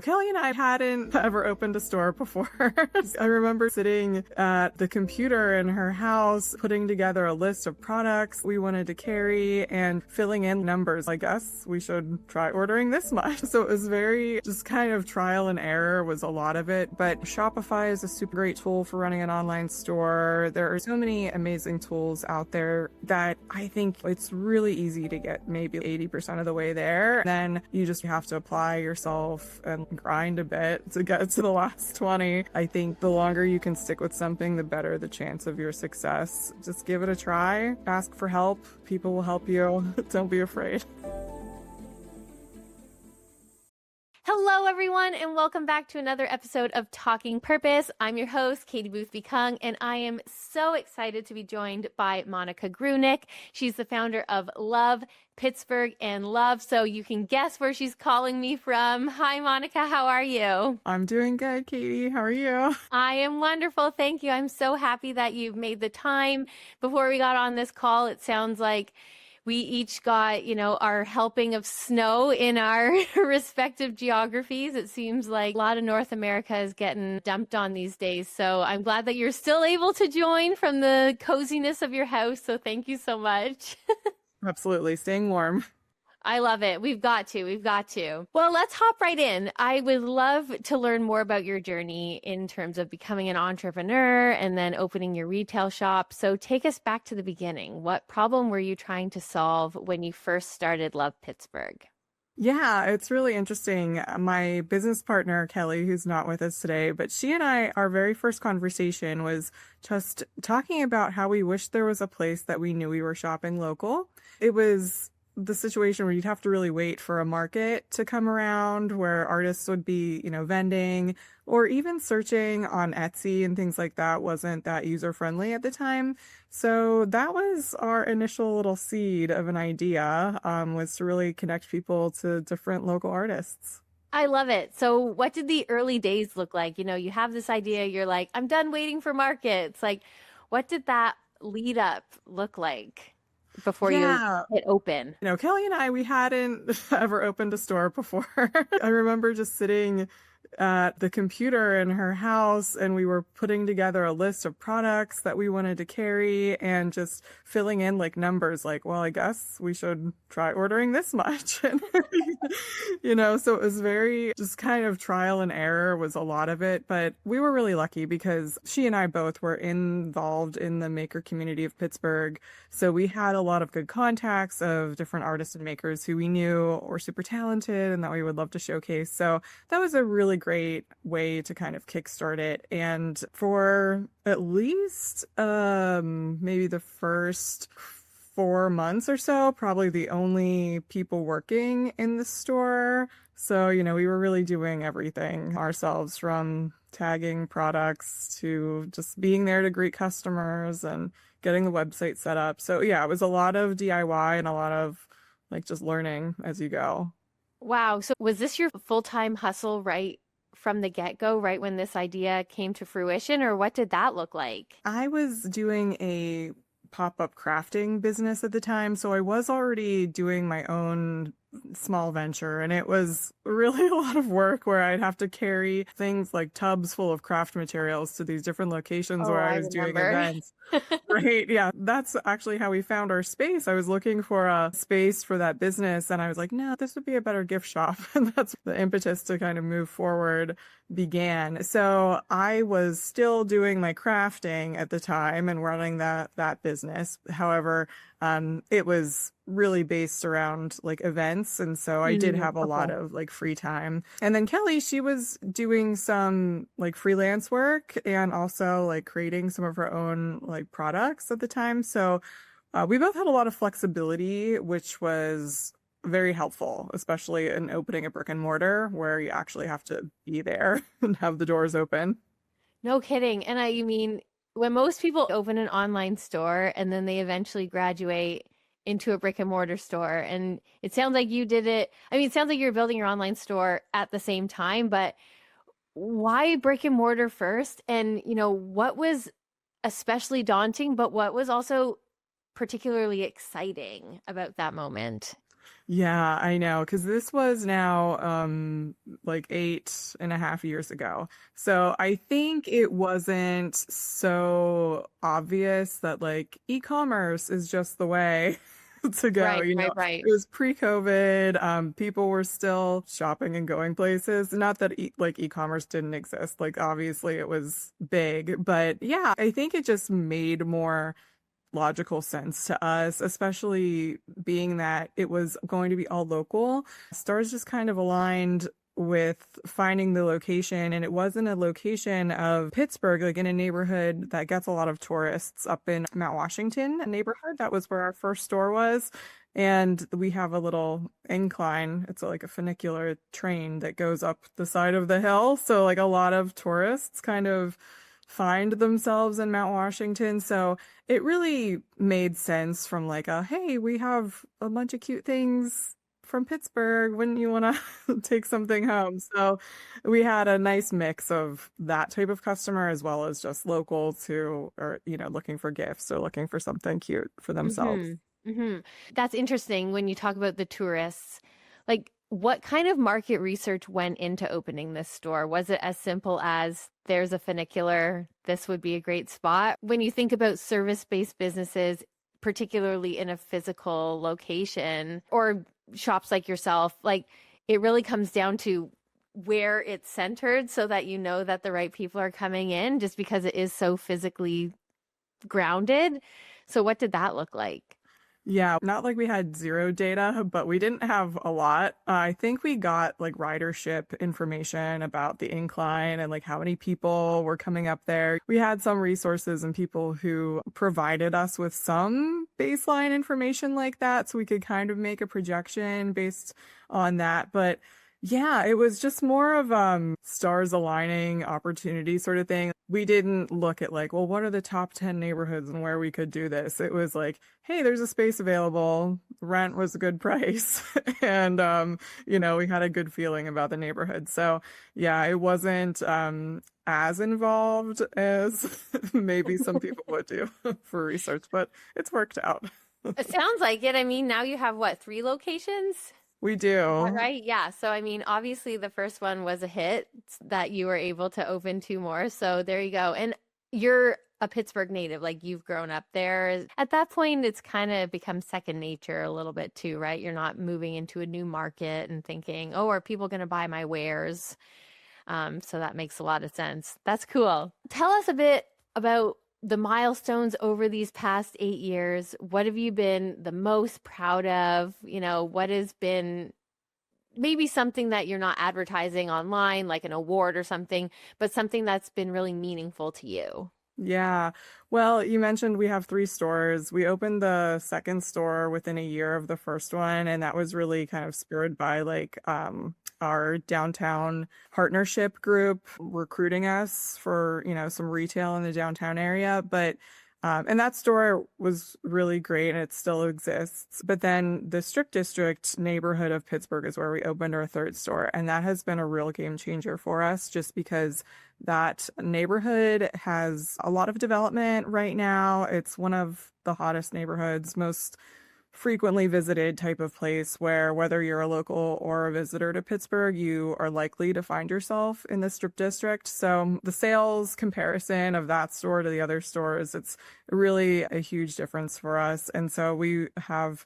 Kelly and I hadn't ever opened a store before. I remember sitting at the computer in her house, putting together a list of products we wanted to carry and filling in numbers. I guess we should try ordering this much. So it was very just kind of trial and error was a lot of it. But Shopify is a super great tool for running an online store. There are so many amazing tools out there that I think it's really easy to get maybe 80% of the way there. Then you just have to apply yourself and grind a bit to get to the last 20. I think the longer you can stick with something, the better the chance of your success. Just give it a try. Ask for help. People will help you. Don't be afraid. Hello, everyone, and welcome back to another episode of Talking Purpose. I'm your host, Katie Boothby-Kung, and I am so excited to be joined by Monica Grunick. She's the founder of Love, Pittsburgh, and Love, so you can guess where she's calling me from. Hi, Monica. How are you? I'm doing good, Katie. How are you? I am wonderful. Thank you. I'm so happy that you've made the time. Before we got on this call, it sounds like we each got, our helping of snow in our respective geographies. It seems like a lot of North America is getting dumped on these days. So I'm glad that you're still able to join from the coziness of your house. So thank you so much. Absolutely. Staying warm. I love it. We've got to. Well, let's hop right in. I would love to learn more about your journey in terms of becoming an entrepreneur and then opening your retail shop. So take us back to the beginning. What problem were you trying to solve when you first started Love Pittsburgh? Yeah, it's really interesting. My business partner, Kelly, who's not with us today, but she and I, our very first conversation was just talking about how we wished there was a place that we knew we were shopping local. It was the situation where you'd have to really wait for a market to come around where artists would be, vending or even searching on Etsy and things like that wasn't that user friendly at the time. So that was our initial little seed of an idea, was to really connect people to different local artists. I love it. So what did the early days look like? You have this idea, you're like, I'm done waiting for markets. Like, what did that lead up look like before you hit open? Kelly and I, we hadn't ever opened a store before. I remember just sitting at the computer in her house and we were putting together a list of products that we wanted to carry and just filling in numbers well, I guess we should try ordering this much. And, so it was very just kind of trial and error was a lot of it. But we were really lucky because she and I both were involved in the maker community of Pittsburgh. So we had a lot of good contacts of different artists and makers who we knew were super talented and that we would love to showcase. So that was a really great way to kind of kickstart it. And for at least maybe the first 4 months or so, probably the only people working in the store. So, we were really doing everything ourselves, from tagging products to just being there to greet customers and getting the website set up. So yeah, it was a lot of DIY and a lot of just learning as you go. Wow. So was this your full-time hustle right from the get-go, right when this idea came to fruition, or what did that look like? I was doing a pop-up crafting business at the time, so I was already doing my own small venture, and it was really a lot of work where I'd have to carry things like tubs full of craft materials to these different locations where I was doing events. Right. Yeah. That's actually how we found our space. I was looking for a space for that business and I was like, no, this would be a better gift shop. And that's the impetus to kind of move forward began. So I was still doing my crafting at the time and running that business. However, it was really based around events. And so I did have a lot of free time. And then Kelly, she was doing some freelance work and also creating some of her own products at the time. So we both had a lot of flexibility, which was very helpful, especially in opening a brick and mortar where you actually have to be there and have the doors open. No kidding. And I mean, when most people open an online store and then they eventually graduate into a brick and mortar store, and it sounds like you did it. I mean, it sounds like you're building your online store at the same time, but why brick and mortar first? And, what was especially daunting, but what was also particularly exciting about that moment? Yeah, I know. Because this was now like 8.5 years ago. So I think it wasn't so obvious that like e-commerce is just the way to go. Right, You know, right, right. it was pre-COVID. People were still shopping and going places. Not that like e-commerce didn't exist. Like obviously it was big, but yeah, I think it just made more logical sense to us, especially being that it was going to be all local. Stars just kind of aligned with finding the location, and it wasn't a location of Pittsburgh, like in a neighborhood that gets a lot of tourists up in Mount Washington neighborhood. That was where our first store was. And we have a little incline. It's like a funicular train that goes up the side of the hill. So, like, a lot of tourists kind of find themselves in Mount Washington. So it really made sense from like a, hey, we have a bunch of cute things from Pittsburgh. Wouldn't you want to take something home? So we had a nice mix of that type of customer as well as just locals who are, looking for gifts or looking for something cute for themselves. Mm-hmm. Mm-hmm. That's interesting when you talk about the tourists. Like, what kind of market research went into opening this store? Was it as simple as there's a funicular, this would be a great spot? When you think about service-based businesses, particularly in a physical location or shops like yourself, like it really comes down to where it's centered so that you know that the right people are coming in just because it is so physically grounded. So what did that look like? Yeah, not like we had zero data, but we didn't have a lot. I think we got like ridership information about the incline and like how many people were coming up there. We had some resources and people who provided us with some baseline information like that, so we could kind of make a projection based on that. But yeah, it was just more of stars aligning opportunity sort of thing. We didn't look at like, well, what are the top 10 neighborhoods and where we could do this? It was like, hey, there's a space available. Rent was a good price. And we had a good feeling about the neighborhood. So yeah, it wasn't as involved as maybe some people would do for research, but it's worked out. It sounds like it. I mean, now you have what, 3 locations? We Is that do. right? Yeah. So, I mean, obviously the first one was a hit that you were able to open 2 more. So there you go. And you're a Pittsburgh native, like you've grown up there. At that point, it's kind of become second nature a little bit too, right? You're not moving into a new market and thinking, oh, are people going to buy my wares? So that makes a lot of sense. That's cool. Tell us a bit about the milestones over these past 8 years. What have you been the most proud of? What has been maybe something that you're not advertising online, like an award or something, but something that's been really meaningful to you? Yeah. Well, you mentioned we have 3 stores. We opened the second store within a year of the first one, and that was really kind of spurred by like our downtown partnership group recruiting us for, some retail in the downtown area. But and that store was really great and it still exists. But then the Strip District neighborhood of Pittsburgh is where we opened our third store. And that has been a real game changer for us just because that neighborhood has a lot of development right now. It's one of the hottest neighborhoods, most frequently visited type of place where whether you're a local or a visitor to Pittsburgh, you are likely to find yourself in the Strip District. So the sales comparison of that store to the other stores, it's really a huge difference for us. And so we have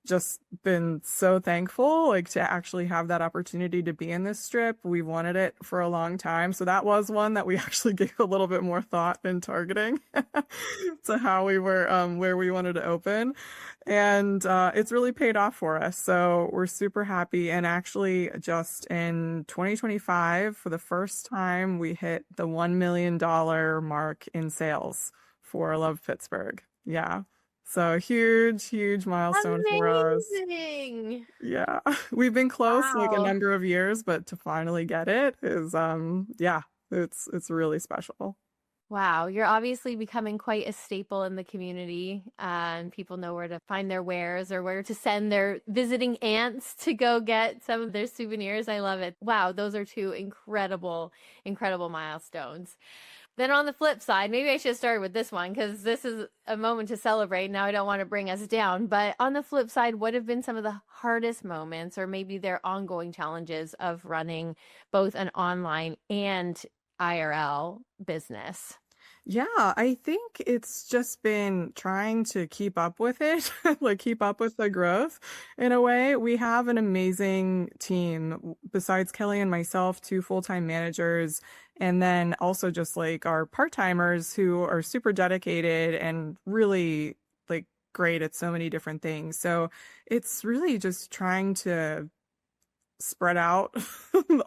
just been so thankful like to actually have that opportunity to be in this strip. We've wanted it for a long time. So that was one that we actually gave a little bit more thought in targeting to how we were where we wanted to open. And it's really paid off for us. So we're super happy. And actually just in 2025, for the first time, we hit the $1 million mark in sales for Love Pittsburgh. Yeah. So huge, huge milestone for us. Amazing. Yeah. We've been close like a Wow. number of years, but to finally get it is yeah, it's really special. Wow, you're obviously becoming quite a staple in the community, and people know where to find their wares or where to send their visiting aunts to go get some of their souvenirs. I love it. Wow, those are two incredible, incredible milestones. Then on the flip side, maybe I should start with this one because this is a moment to celebrate. Now I don't want to bring us down, but on the flip side, what have been some of the hardest moments or maybe their ongoing challenges of running both an online and IRL business? Yeah, I think it's just been trying to keep up with it, like keep up with the growth in a way. We have an amazing team besides Kelly and myself, two full-time managers, and then also just like our part-timers who are super dedicated and really like great at so many different things. So it's really just trying to spread out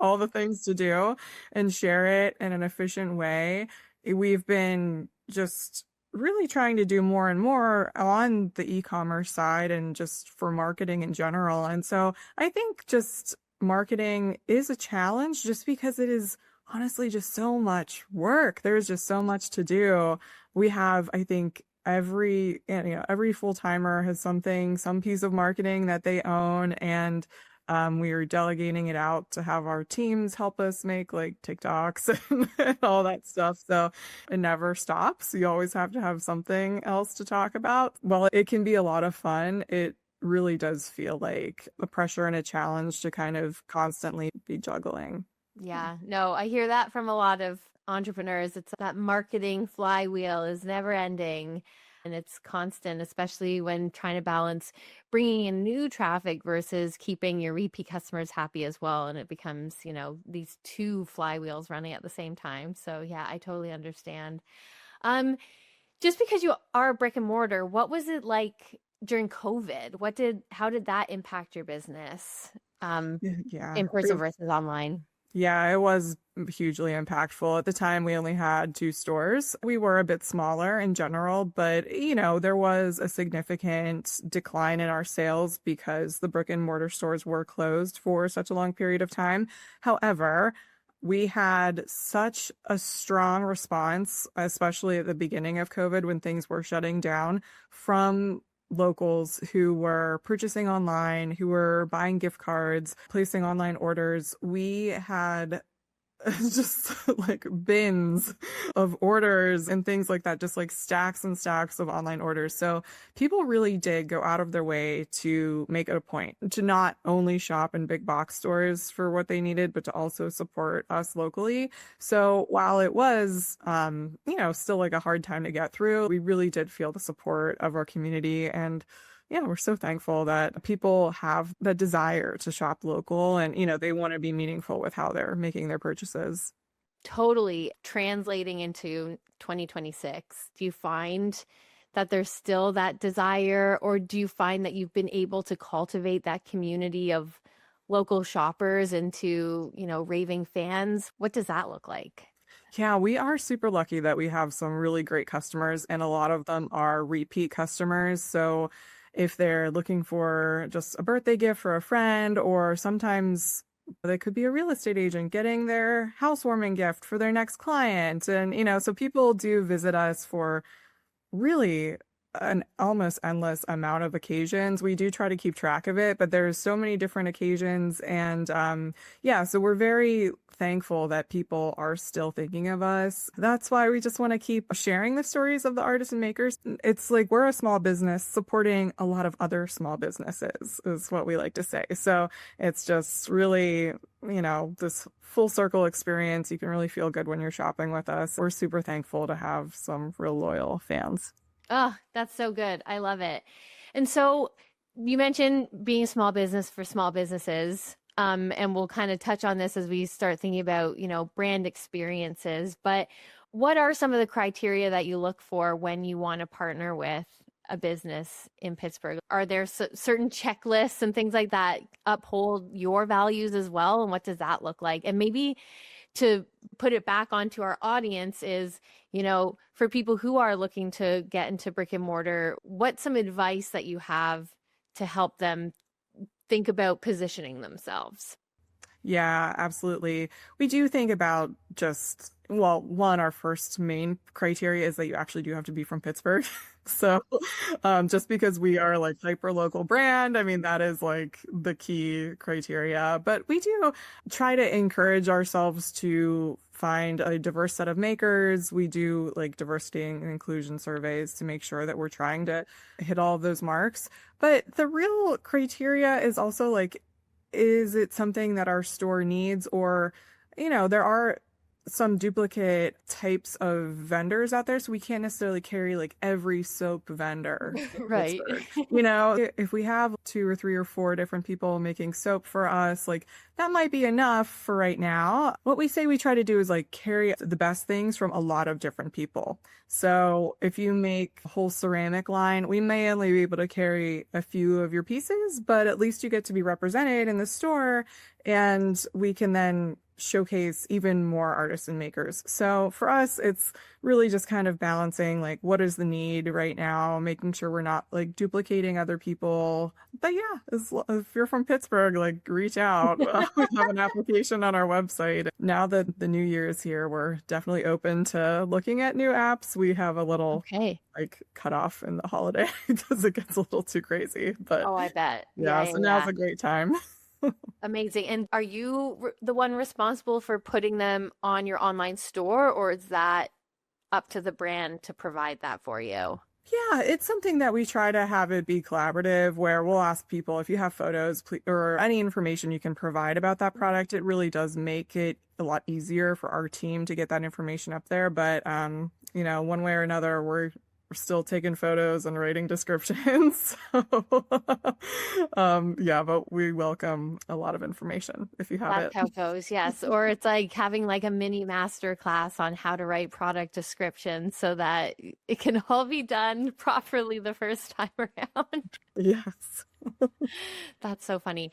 all the things to do and share it in an efficient way. We've been just really trying to do more and more on the e-commerce side and just for marketing in general. And so I think just marketing is a challenge just because it is honestly just so much work. There's just so much to do. We have, I think, every full-timer has something, some piece of marketing that they own, and we are delegating it out to have our teams help us make like TikToks and all that stuff. So it never stops. You always have to have something else to talk about. While it can be a lot of fun, it really does feel like a pressure and a challenge to kind of constantly be juggling. Yeah, no, I hear that from a lot of entrepreneurs. It's that marketing flywheel is never ending and it's constant, especially when trying to balance bringing in new traffic versus keeping your repeat customers happy as well. And it becomes, these two flywheels running at the same time. So yeah, I totally understand. Um, just because you are brick and mortar, what was it like during COVID? How did that impact your business? Yeah. In person versus online? Yeah, it was hugely impactful. At the time, we only had two stores. We were a bit smaller in general, but there was a significant decline in our sales because the brick and mortar stores were closed for such a long period of time. However, we had such a strong response, especially at the beginning of COVID when things were shutting down, from locals who were purchasing online, who were buying gift cards, placing online orders. We had just like bins of orders and things like that, just like stacks and stacks of online orders. So people really did go out of their way to make it a point to not only shop in big box stores for what they needed, but to also support us locally. So while it was, still like a hard time to get through, we really did feel the support of our community. And yeah, we're so thankful that people have the desire to shop local and, they want to be meaningful with how they're making their purchases. Totally translating into 2026. Do you find that there's still that desire, or do you find that you've been able to cultivate that community of local shoppers into, raving fans? What does that look like? Yeah, we are super lucky that we have some really great customers, and a lot of them are repeat customers. So if they're looking for just a birthday gift for a friend, or sometimes they could be a real estate agent getting their housewarming gift for their next client. And, so people do visit us for really an almost endless amount of occasions. We do try to keep track of it, but there's so many different occasions. And so we're very thankful that people are still thinking of us. That's why we just want to keep sharing the stories of the artists and makers. It's like we're a small business supporting a lot of other small businesses, is what we like to say. So it's just really, this full circle experience. You can really feel good when you're shopping with us. We're super thankful to have some real loyal fans. Oh, that's so good. I love it. And so you mentioned being a small business for small businesses. And we'll kind of touch on this as we start thinking about, brand experiences. But what are some of the criteria that you look for when you want to partner with a business in Pittsburgh? Are there certain checklists and things like that uphold your values as well? And what does that look like? And maybe to put it back onto our audience is, for people who are looking to get into brick and mortar, what's some advice that you have to help them think about positioning themselves? Yeah, absolutely. We do think about just well, one, our first main criteria is that you actually do have to be from Pittsburgh. So, just because we are like hyper local brand, I mean, that is like the key criteria. But we do try to encourage ourselves to find a diverse set of makers. We do like diversity and inclusion surveys to make sure that we're trying to hit all of those marks. But the real criteria is also like, is it something that our store needs? Or, there are some duplicate types of vendors out there, so we can't necessarily carry like every soap vendor in Right. Pittsburgh. If we have 2 or 3 or 4 different people making soap for us, like that might be enough for right now. What we say we try to do is like carry the best things from a lot of different people. So if you make a whole ceramic line, we may only be able to carry a few of your pieces, but at least you get to be represented in the store, and we can then showcase even more artists and makers. So for us, it's really just kind of balancing like what is the need right now, making sure we're not like duplicating other people. But yeah, if you're from Pittsburgh, like reach out. We have an application on our website. Now that the new year is here, we're definitely open to looking at new apps. We have a little like cutoff in the holiday because it gets a little too crazy. But Oh, I bet. yeah, so now's a great time. Amazing. And are you the one responsible for putting them on your online store, or is that up to the brand to provide that for you? Yeah, it's something that we try to have it be collaborative, where we'll ask people if you have photos or any information you can provide about that product. It really does make it a lot easier for our team to get that information up there. But, one way or another, we're still taking photos and writing descriptions. So, yeah, but we welcome a lot of information if you have That's how it goes, yes. Or it's like having like a mini master class on how to write product descriptions so that it can all be done properly the first time around. Yes. That's so funny.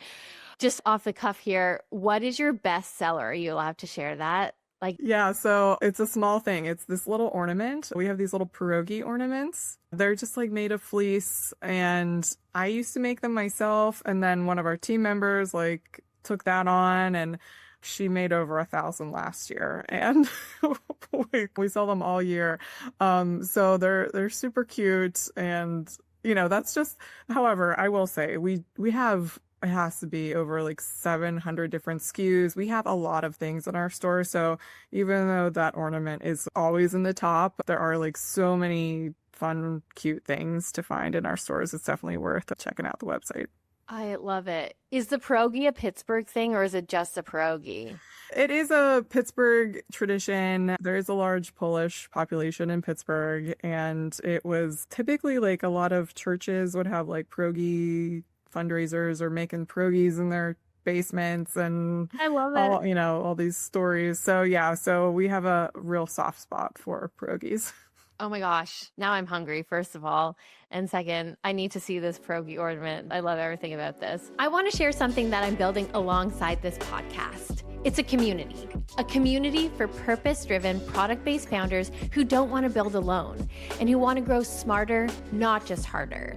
Just off the cuff here, what is your best seller? Are you allowed to share that? Yeah, so it's a small thing. It's this little ornament. We have these little pierogi ornaments. They're just like made of fleece, and I used to make them myself, and then one of our team members like took that on, and she made over 1,000 last year, and we sell them all year. So they're super cute, and that's just. However, I will say we have. It has to be over like 700 different SKUs. We have a lot of things in our store. So even though that ornament is always in the top, there are like so many fun, cute things to find in our stores. It's definitely worth checking out the website. I love it. Is the pierogi a Pittsburgh thing, or is it just a pierogi? It is a Pittsburgh tradition. There is a large Polish population in Pittsburgh, and it was typically like a lot of churches would have like pierogi fundraisers or making pierogies in their basements, and I love it. All these stories. So yeah, so we have a real soft spot for pierogies. Oh my gosh. Now I'm hungry, first of all. And second, I need to see this pierogi ornament. I love everything about this. I want to share something that I'm building alongside this podcast. It's a community for purpose-driven, product-based founders who don't want to build alone and who want to grow smarter, not just harder.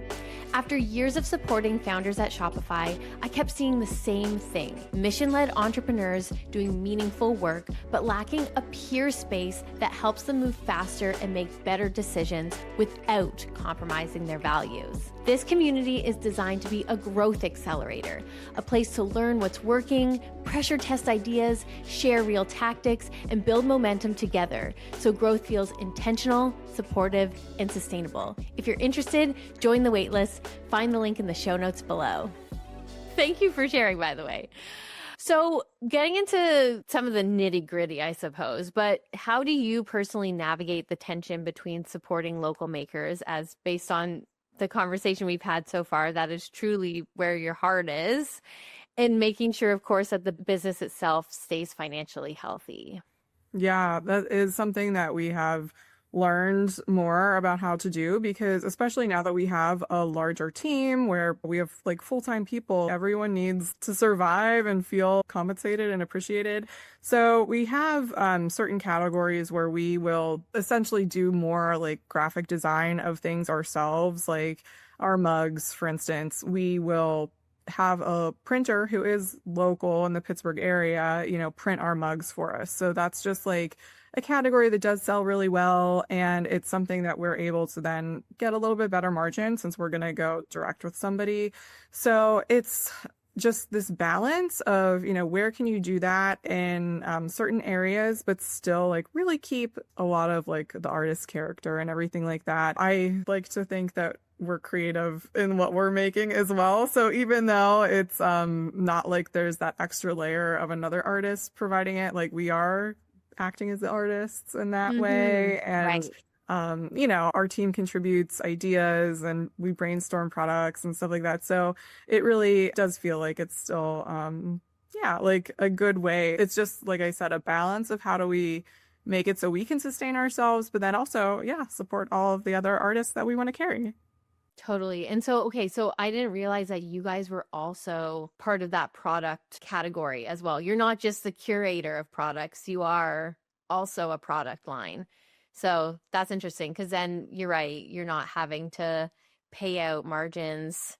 After years of supporting founders at Shopify, I kept seeing the same thing. Mission-led entrepreneurs doing meaningful work, but lacking a peer space that helps them move faster and make better decisions without compromising their values. This community is designed to be a growth accelerator, a place to learn what's working, pressure test ideas, share real tactics, and build momentum together so growth feels intentional, supportive, and sustainable. If you're interested, join the waitlist. Find the link in the show notes below. Thank you for sharing, by the way. So getting into some of the nitty gritty, I suppose, but how do you personally navigate the tension between supporting local makers, as based on the conversation we've had so far, that is truly where your heart is, and making sure, of course, that the business itself stays financially healthy? Yeah, that is something that we have learned more about how to do, because especially now that we have a larger team where we have like full-time people, everyone needs to survive and feel compensated and appreciated. So we have certain categories where we will essentially do more like graphic design of things ourselves, like our mugs, for instance. We will have a printer who is local in the Pittsburgh area, print our mugs for us. So that's just like a category that does sell really well. And it's something that we're able to then get a little bit better margin since we're going to go direct with somebody. So it's just this balance of, where can you do that in certain areas, but still like really keep a lot of like the artist character and everything like that. I like to think that we're creative in what we're making as well. So even though it's not like there's that extra layer of another artist providing it, like we are acting as the artists in that way. And our team contributes ideas and we brainstorm products and stuff like that. So it really does feel like it's still, like a good way. It's just, like I said, a balance of how do we make it so we can sustain ourselves, but then also, support all of the other artists that we want to carry. Totally. And so, okay, so I didn't realize that you guys were also part of that product category as well. You're not just the curator of products, you are also a product line. So that's interesting because then you're right, you're not having to pay out margins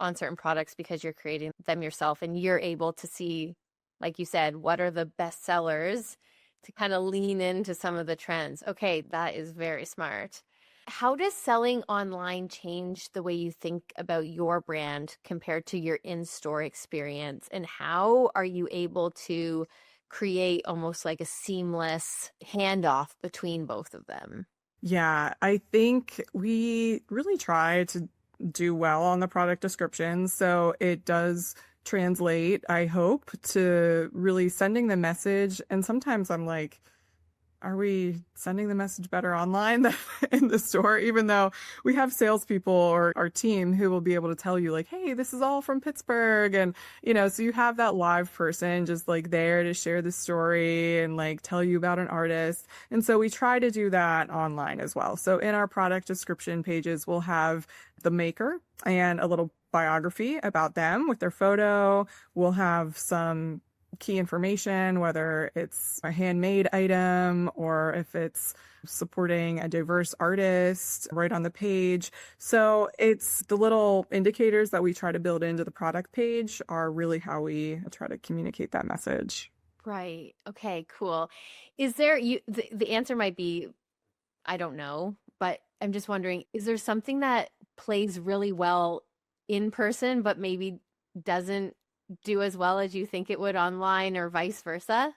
on certain products because you're creating them yourself and you're able to see, like you said, what are the best sellers to kind of lean into some of the trends. Okay, that is very smart. How does selling online change the way you think about your brand compared to your in-store experience? And how are you able to create almost like a seamless handoff between both of them? Yeah, I think we really try to do well on the product descriptions. So it does translate, I hope, to really sending the message. And sometimes I'm like, are we sending the message better online than in the store? Even though we have salespeople or our team who will be able to tell you like, hey, this is all from Pittsburgh. And, so you have that live person just like there to share the story and like tell you about an artist. And so we try to do that online as well. So in our product description pages, we'll have the maker and a little biography about them with their photo. We'll have some key information, whether it's a handmade item or if it's supporting a diverse artist right on the page. So it's the little indicators that we try to build into the product page are really how we try to communicate that message. Right. Okay, cool. Is there the answer might be I don't know, but I'm just wondering, is there something that plays really well in person but maybe doesn't do as well as you think it would online or vice versa?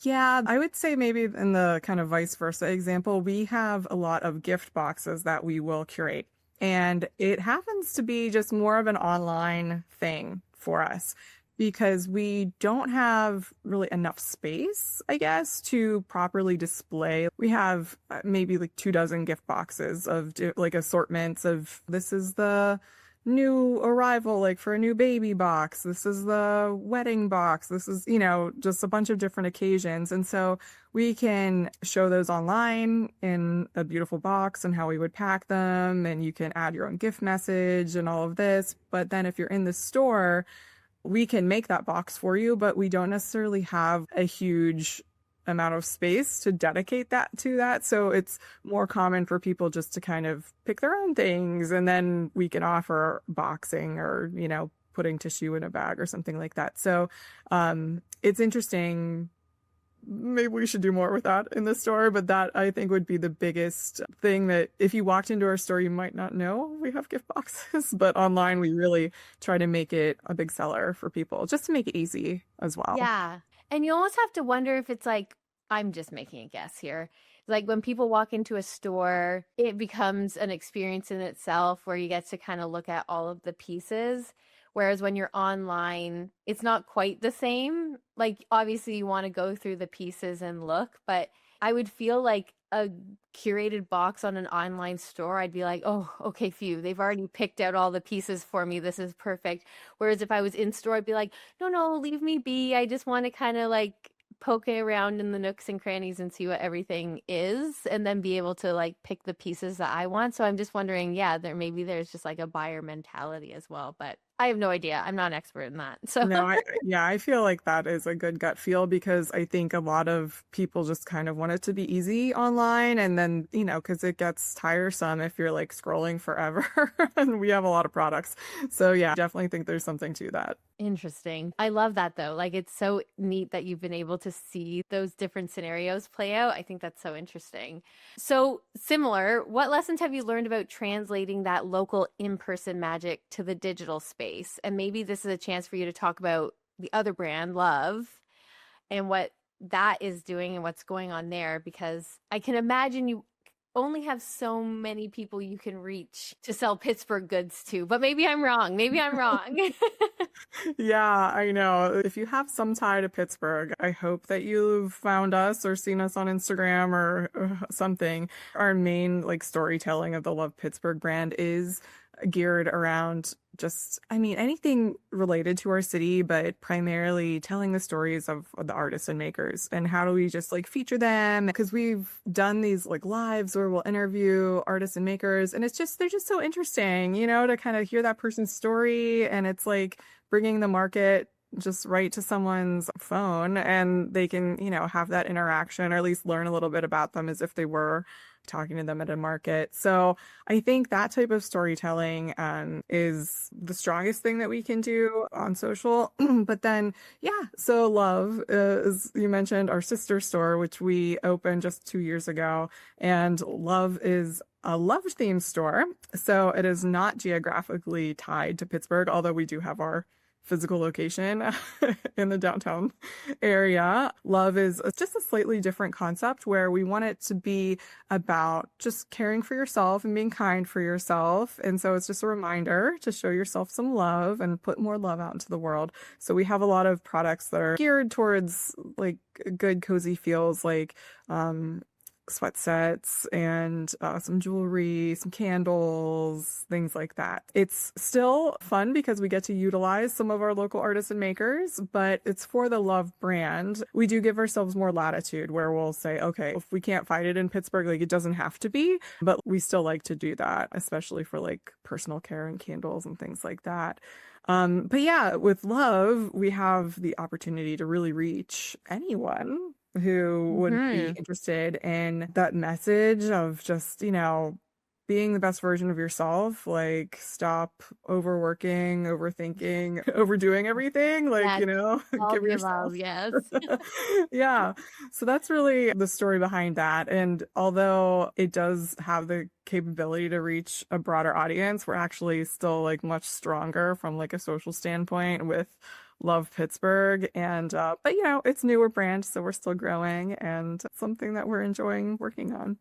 Yeah, I would say maybe in the kind of vice versa example, we have a lot of gift boxes that we will curate. And it happens to be just more of an online thing for us because we don't have really enough space, I guess, to properly display. We have maybe like 24 gift boxes of like assortments of this is the new arrival, like for a new baby box. This is the wedding box. This is, just a bunch of different occasions. And so we can show those online in a beautiful box and how we would pack them. And you can add your own gift message and all of this. But then if you're in the store, we can make that box for you, but we don't necessarily have a huge amount of space to dedicate that to that. So it's more common for people just to kind of pick their own things and then we can offer boxing or, putting tissue in a bag or something like that. So it's interesting. Maybe we should do more with that in the store, but that I think would be the biggest thing that if you walked into our store, you might not know we have gift boxes, but online we really try to make it a big seller for people just to make it easy as well. Yeah. And you almost have to wonder if it's like, I'm just making a guess here. Like when people walk into a store, it becomes an experience in itself where you get to kind of look at all of the pieces. Whereas when you're online, it's not quite the same. Like obviously you want to go through the pieces and look, but I would feel like a curated box on an online store, I'd be like, oh, okay, phew, they've already picked out all the pieces for me. This is perfect. Whereas if I was in store, I'd be like, no, leave me be. I just want to kind of like poke around in the nooks and crannies and see what everything is and then be able to like pick the pieces that I want. So I'm just wondering, there's just like a buyer mentality as well. But I have no idea. I'm not an expert in that. So No, I feel like that is a good gut feel because I think a lot of people just kind of want it to be easy online and then, because it gets tiresome if you're like scrolling forever and we have a lot of products. So yeah, I definitely think there's something to that. interesting. I love that though. Like it's so neat that you've been able to see those different scenarios play out. I think that's so interesting. So similar, what lessons have you learned about translating that local in-person magic to the digital space? And maybe this is a chance for you to talk about the other brand, Love, and what that is doing and what's going on there, because I can imagine you only have so many people you can reach to sell Pittsburgh goods to, but maybe I'm wrong. Maybe I'm wrong. Yeah, I know. If you have some tie to Pittsburgh, I hope that you've found us or seen us on Instagram or something. Our main like storytelling of the Love Pittsburgh brand is geared around anything related to our city, but primarily telling the stories of the artists and makers and how do we just like feature them? Because we've done these like lives where we'll interview artists and makers and they're just so interesting, to kind of hear that person's story. And it's like bringing the market just right to someone's phone and they can, have that interaction or at least learn a little bit about them as if they were talking to them at a market. So I think that type of storytelling is the strongest thing that we can do on social. But then, so Love is, you mentioned our sister store, which we opened just 2 years ago. And Love is a love themed store. So it is not geographically tied to Pittsburgh, although we do have our physical location in the downtown area. Love is just a slightly different concept where we want it to be about just caring for yourself and being kind for yourself. And so it's just a reminder to show yourself some love and put more love out into the world. So we have a lot of products that are geared towards like good, cozy feels like sweat sets and some jewelry, some candles, things like that. It's still fun because we get to utilize some of our local artists and makers, but it's for the Love brand. We do give ourselves more latitude where we'll say, okay, if we can't find it in Pittsburgh, like it doesn't have to be, but we still like to do that, especially for like personal care and candles and things like that. But yeah, with Love, we have the opportunity to really reach anyone who would be interested in that message of just, being the best version of yourself, like stop overworking, overthinking, overdoing everything, like, Yes, all give the yourself. above, yes. Yeah. So that's really the story behind that. And although it does have the capability to reach a broader audience, we're actually still like much stronger from like a social standpoint with Love Pittsburgh. And, but it's newer brand, so we're still growing and something that we're enjoying working on.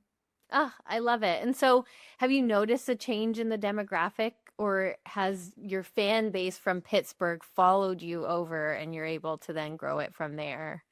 Ah, I love it. And so have you noticed a change in the demographic, or has your fan base from Pittsburgh followed you over and you're able to then grow it from there?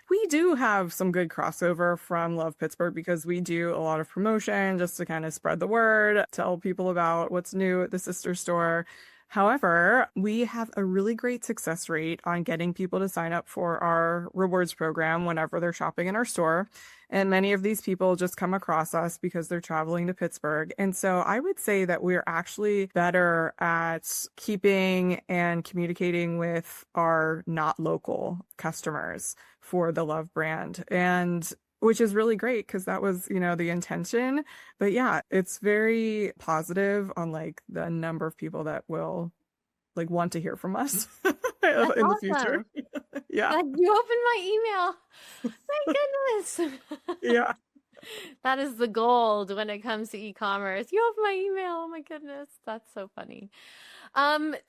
We do have some good crossover from Love Pittsburgh because we do a lot of promotion just to kind of spread the word, tell people about what's new at the sister store. However, we have a really great success rate on getting people to sign up for our rewards program whenever they're shopping in our store. And many of these people just come across us because they're traveling to Pittsburgh. And so I would say that we're actually better at keeping and communicating with our not local customers for the Love brand. And which is really great because that was, the intention. But yeah, it's very positive on like the number of people that will like want to hear from us in That's the awesome. future. Yeah. You opened my email. My goodness. Yeah. That is the gold when it comes to e-commerce. You opened my email. Oh my goodness. That's so funny.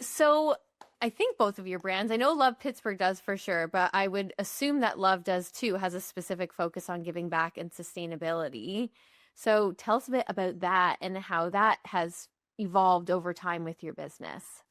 So I think both of your brands, I know Love Pittsburgh does for sure, but I would assume that Love does too, has a specific focus on giving back and sustainability. So tell us a bit about that and how that has evolved over time with your business.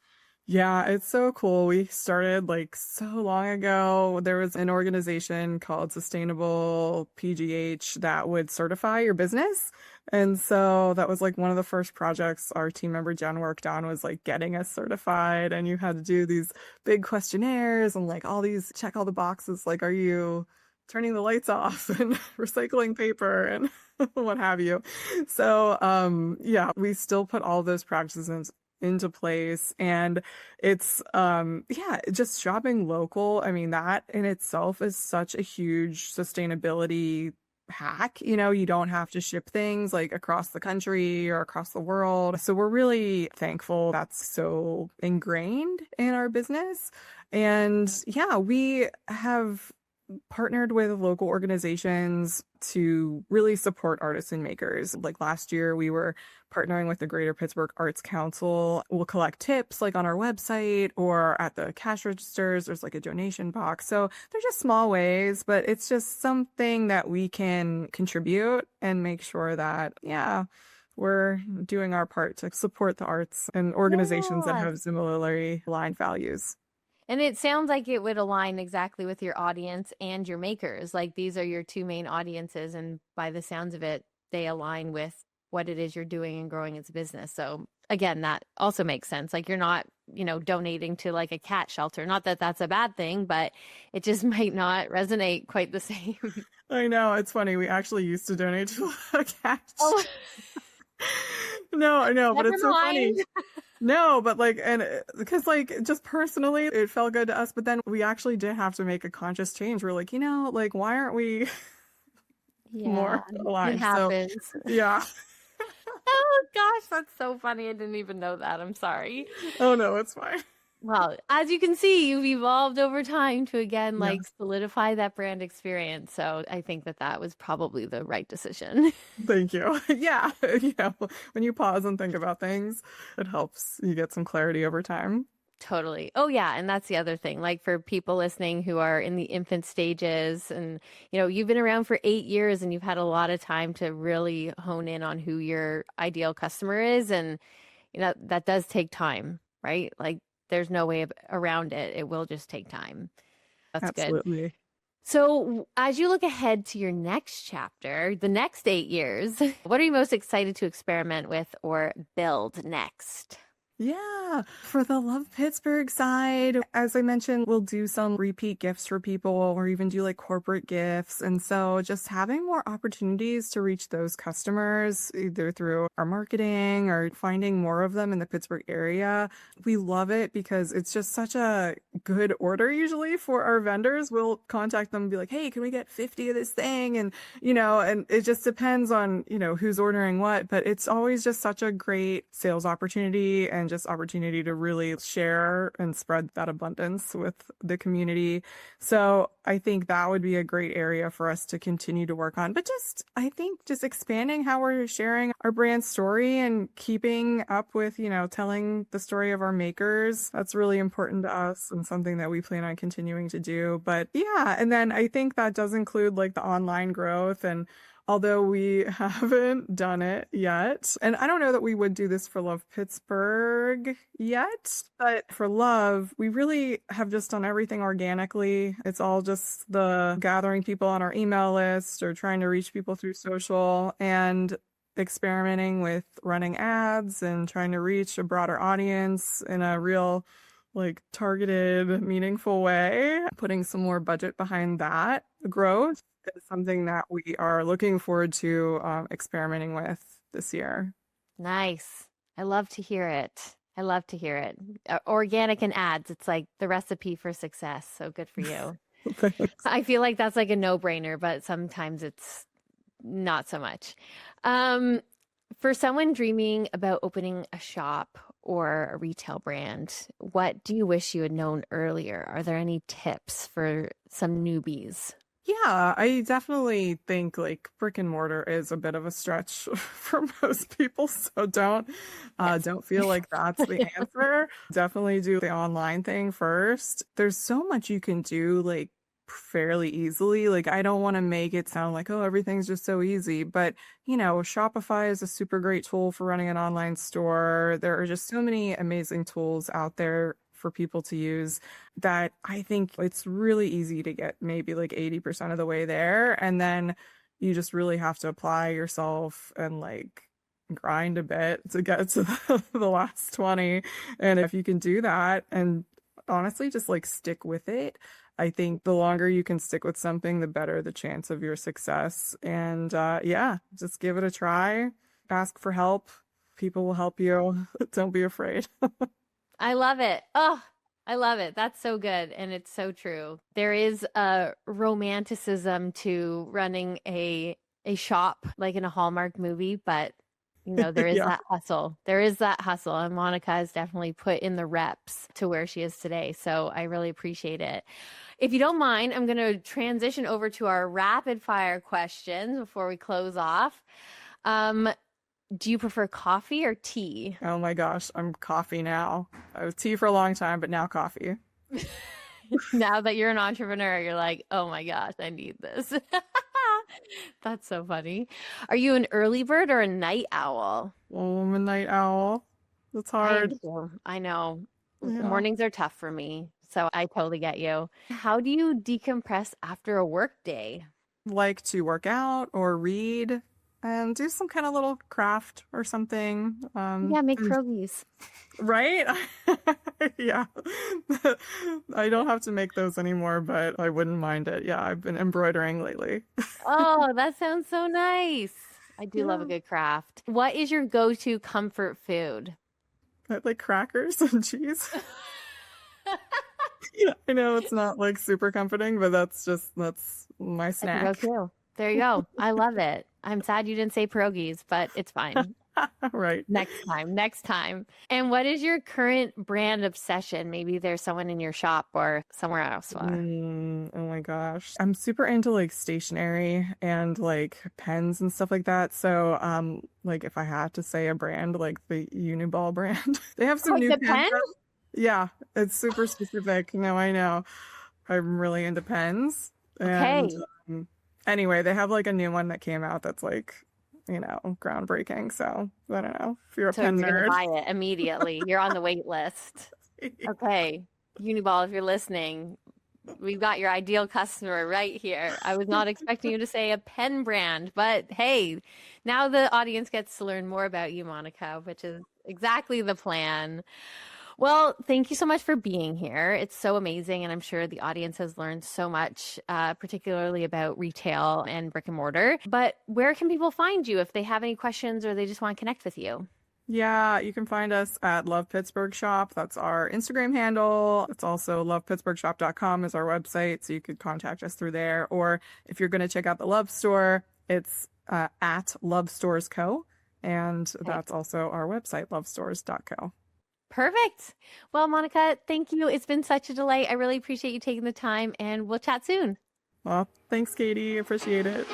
Yeah, it's so cool. We started like so long ago. There was an organization called Sustainable PGH that would certify your business. And so that was like one of the first projects our team member Jen worked on was like getting us certified. And you had to do these big questionnaires and like all these, check all the boxes. Like, are you turning the lights off and recycling paper and what have you? So, yeah, we still put all those practices into place. And it's yeah, just shopping local. I mean, that in itself is such a huge sustainability hack. You don't have to ship things like across the country or across the world. So we're really thankful that's so ingrained in our business. And yeah, we have partnered with local organizations to really support artists and makers. Like last year, we were partnering with the Greater Pittsburgh Arts Council. We'll collect tips like on our website or at the cash registers. There's like a donation box. So they're just small ways, but it's just something that we can contribute and make sure that, yeah, we're doing our part to support the arts and organizations that Yeah. have similarly aligned values. And it sounds like it would align exactly with your audience and your makers. Like these are your two main audiences. And by the sounds of it, they align with what it is you're doing and growing as a business. So again, that also makes sense. Like you're not, donating to like a cat shelter. Not that that's a bad thing, but it just might not resonate quite the same. I know, it's funny. We actually used to donate to a cat. Oh, No, I know, but never it's so funny. mind. No, but like, and because like just personally, it felt good to us, but then we actually did have to make a conscious change. We're like, like, why aren't we Yeah, more it aligned? So happens. yeah. Oh gosh, that's so funny. I didn't even know that. I'm sorry. Oh no, it's fine. Well, as you can see, you've evolved over time to again like Yes. solidify that brand experience. So I think that was probably the right decision. Thank you. Yeah. When you pause and think about things, it helps you get some clarity over time. Totally. Oh yeah, and that's the other thing. Like for people listening who are in the infant stages and you've been around for 8 years and you've had a lot of time to really hone in on who your ideal customer is, and that does take time, right? Like there's no way around it. It will just take time. That's good. Absolutely. So as you look ahead to your next chapter, the next 8 years, what are you most excited to experiment with or build next? Yeah, for the Love Pittsburgh side, as I mentioned, we'll do some repeat gifts for people or even do like corporate gifts. And so just having more opportunities to reach those customers, either through our marketing or finding more of them in the Pittsburgh area. We love it because it's just such a good order usually for our vendors. We'll contact them and be like, hey, can we get 50 of this thing? And, and it just depends on, who's ordering what, but it's always just such a great sales opportunity and just opportunity to really share and spread that abundance with the community. So I think that would be a great area for us to continue to work on. But I think just expanding how we're sharing our brand story and keeping up with, telling the story of our makers. That's really important to us and something that we plan on continuing to do. But yeah, and then I think that does include like the online growth. And although we haven't done it yet, and I don't know that we would do this for Love Pittsburgh yet, but for Love, we really have just done everything organically. It's all just the gathering people on our email list or trying to reach people through social and experimenting with running ads and trying to reach a broader audience in a real like targeted, meaningful way, putting some more budget behind that growth is something that we are looking forward to experimenting with this year. Nice. I love to hear it. I love to hear it. Organic and ads. It's like the recipe for success. So good for you. Thanks. I feel like that's like a no-brainer, but sometimes it's not so much. For someone dreaming about opening a shop or a retail brand, what do you wish you had known earlier? Are there any tips for some newbies? Yeah, I definitely think like brick and mortar is a bit of a stretch for most people. So don't feel like that's the answer. Definitely do the online thing first. There's so much you can do like fairly easily. Like I don't want to make it sound like, oh, everything's just so easy, but Shopify is a super great tool for running an online store. There are just so many amazing tools out there for people to use that I think it's really easy to get maybe like 80% of the way there. And then you just really have to apply yourself and like grind a bit to get to the last 20. And if you can do that and honestly just like stick with it, I think the longer you can stick with something, the better the chance of your success. And yeah, just give it a try, ask for help. People will help you. Don't be afraid. I love it. Oh, I love it. That's so good. And it's so true. There is a romanticism to running a shop like in a Hallmark movie, but there is Yeah. that hustle. There is that hustle. And Monica has definitely put in the reps to where she is today. So I really appreciate it. If you don't mind, I'm going to transition over to our rapid fire questions before we close off. Do you prefer coffee or tea? Oh my gosh, I'm coffee now. I was tea for a long time, but now coffee. Now that you're an entrepreneur, you're like, oh my gosh, I need this. That's so funny. Are you an early bird or a night owl? Oh, I'm a night owl. It's hard. I know. Yeah. Mornings are tough for me, so I totally get you. How do you decompress after a work day? Like to work out or read and do some kind of little craft or something. Yeah, make pierogies. Right? Yeah. I don't have to make those anymore, but I wouldn't mind it. Yeah, I've been embroidering lately. Oh, that sounds so nice. I do love a good craft. What is your go-to comfort food? I like crackers and cheese. Yeah, I know it's not like super comforting, but that's my snack. That's a go-to. There you go. I love it. I'm sad you didn't say pierogies, but it's fine. Right. Next time. And what is your current brand obsession? Maybe there's someone in your shop or somewhere else. Oh my gosh. I'm super into like stationery and like pens and stuff like that. So like if I had to say a brand, like the Uniball brand. They have some new the pen? Yeah, it's super specific. No, I know. I'm really into pens. And anyway, they have like a new one that came out that's like, groundbreaking. So I don't know if you're a pen you're nerd. gonna buy it immediately. You're on the wait list. Okay, Uniball, if you're listening, we've got your ideal customer right here. I was not expecting you to say a pen brand, but hey, now the audience gets to learn more about you, Monica, which is exactly the plan. Well, thank you so much for being here. It's so amazing. And I'm sure the audience has learned so much, particularly about retail and brick and mortar. But where can people find you if they have any questions or they just want to connect with you? Yeah, you can find us at Love Pittsburgh Shop. That's our Instagram handle. It's also lovepittsburghshop.com is our website. So you could contact us through there. Or if you're going to check out the Love Store, it's at Love Stores Co. And that's also our website, lovestores.co. Perfect. Well, Monica, thank you. It's been such a delight. I really appreciate you taking the time, and we'll chat soon. Well, thanks, Katie. Appreciate it.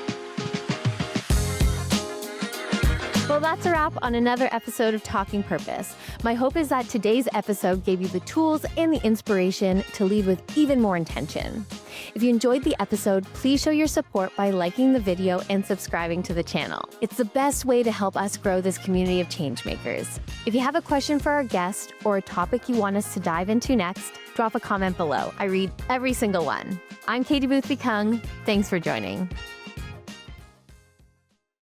Well, that's a wrap on another episode of Talking Purpose. My hope is that today's episode gave you the tools and the inspiration to lead with even more intention. If you enjoyed the episode, please show your support by liking the video and subscribing to the channel. It's the best way to help us grow this community of changemakers. If you have a question for our guest or a topic you want us to dive into next, drop a comment below. I read every single one. I'm Katie Boothby-Kung. Thanks for joining.